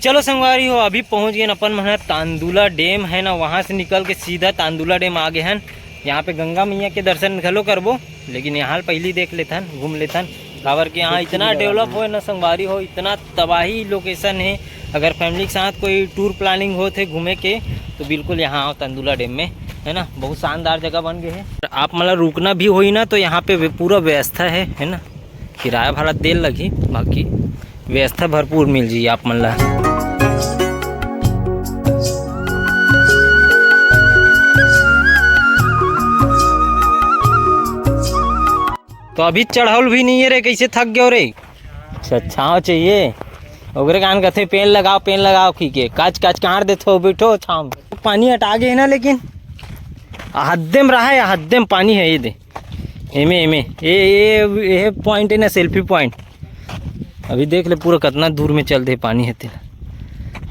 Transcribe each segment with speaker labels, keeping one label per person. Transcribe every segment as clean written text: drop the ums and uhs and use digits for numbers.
Speaker 1: चलो संगवारी हो, अभी पहुंच गए अपन मन तांदुला डैम है ना, वहाँ से निकल के सीधा तांदुला डैम आ गए हैं। यहाँ पे गंगा मैया के दर्शन घलो करबो, लेकिन यहाँ पहले देख लेथन, घूम लेथन। काबर के यहाँ इतना डेवलप हो ना संगवारी हो, इतना तबाही लोकेशन है। अगर फैमिली के साथ कोई टूर प्लानिंग हो थे घूमे के तो बिल्कुल यहाँ आओ तांदुला डैम में, है ना। बहुत शानदार जगह बन गए है। आप मतलब रुकना भी होई ना तो यहाँ पे पूरा व्यवस्था है ना। किराया भाड़ा देर लगी, बाकी व्यवस्था भरपूर मिल जाइए आप मन ला। तो अभी चढ़ाउल भी नहीं है रे, कैसे थक गयो रे। अच्छा छाँव चाहिए, ओकरे कान कहते पेन लगाओ की के काच काट देते बैठो छाँव। पानी हटा गए ना, लेकिन हद्देम रहा है, हद्देम पानी है। ये दे एमे ये पॉइंट है ना, सेल्फी पॉइंट। अभी देख ले पूरा कितना दूर में चल दे पानी है तेरा।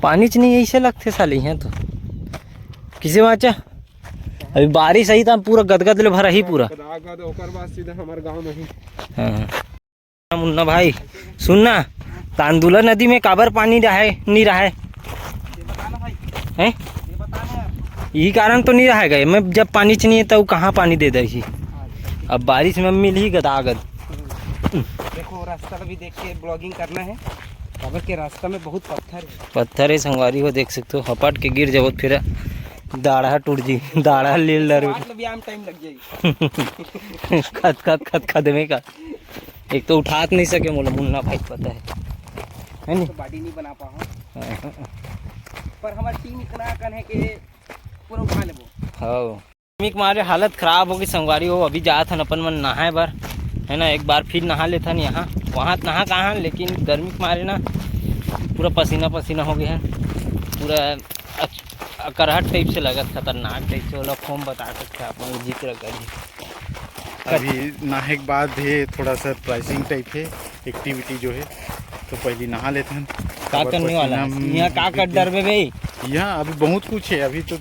Speaker 1: पानी च नहीं ऐसे लगते साले हैं तो किसे बाचा। अभी बारिश आई था, पूरा गदगद ले भरा ही पूरा। हाँ मुन्ना भाई सुनना, तांदुला नदी में काबर पानी नहीं रहा है? यही कारण तो नहीं रहेगा। मैं जब पानी च नहीं है तब कहाँ पानी दे दे। अब बारिश में मिल ही गदागद।
Speaker 2: देखो रास्ता भी देख के ब्लॉगिंग करना है। काबर के रास्ता में बहुत
Speaker 1: पत्थर है संगवारी हो, देख सकते हो। हपट के गिर जाओ फिर दाढ़ा टूट जी, दाढ़ा ले
Speaker 2: टाइम लग जाएगी।
Speaker 1: खत में का एक तो उठा नहीं सके मोला मुन्ना भाई, पता है नहीं?
Speaker 2: तो बॉडी नहीं बना पाओ, पर हमारी टीम इतना कन है कि पूरा उठा लेबो।
Speaker 1: हाँ के मारे हालत खराब होगी संगवारी हो। अभी जात हन अपन मन नहाए बर, है ना। एक बार फिर नहा लेथन यहाँ, वहाँ नहा कहाँ, लेकिन गर्मी के मारे ना पूरा पसीना हो गया है। पूरा करहट टाइप से लगा, खतरनाक टाइप से। वाला फॉर्म बता सकते आप लोग, जिक्र करिए।
Speaker 3: अभी नहाए के बाद है थोड़ा सा प्राइसिंग टाइप है एक्टिविटी जो है, तो पहले नहा लेते हैं।
Speaker 1: क्या करने वाला है यहाँ, क्या कर डर में भाई? यहाँ
Speaker 3: अभी बहुत कुछ है, अभी तो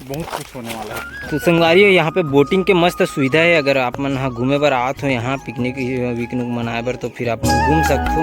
Speaker 3: बहुत कुछ होने वाला है।
Speaker 1: तो संगवारी हो, यहाँ पे बोटिंग के मस्त सुविधा है। अगर आप मन यहाँ घूमे बर आत हो, यहाँ पिकनिक विकनिक मनाए बर, तो फिर आप घूम सकते हो।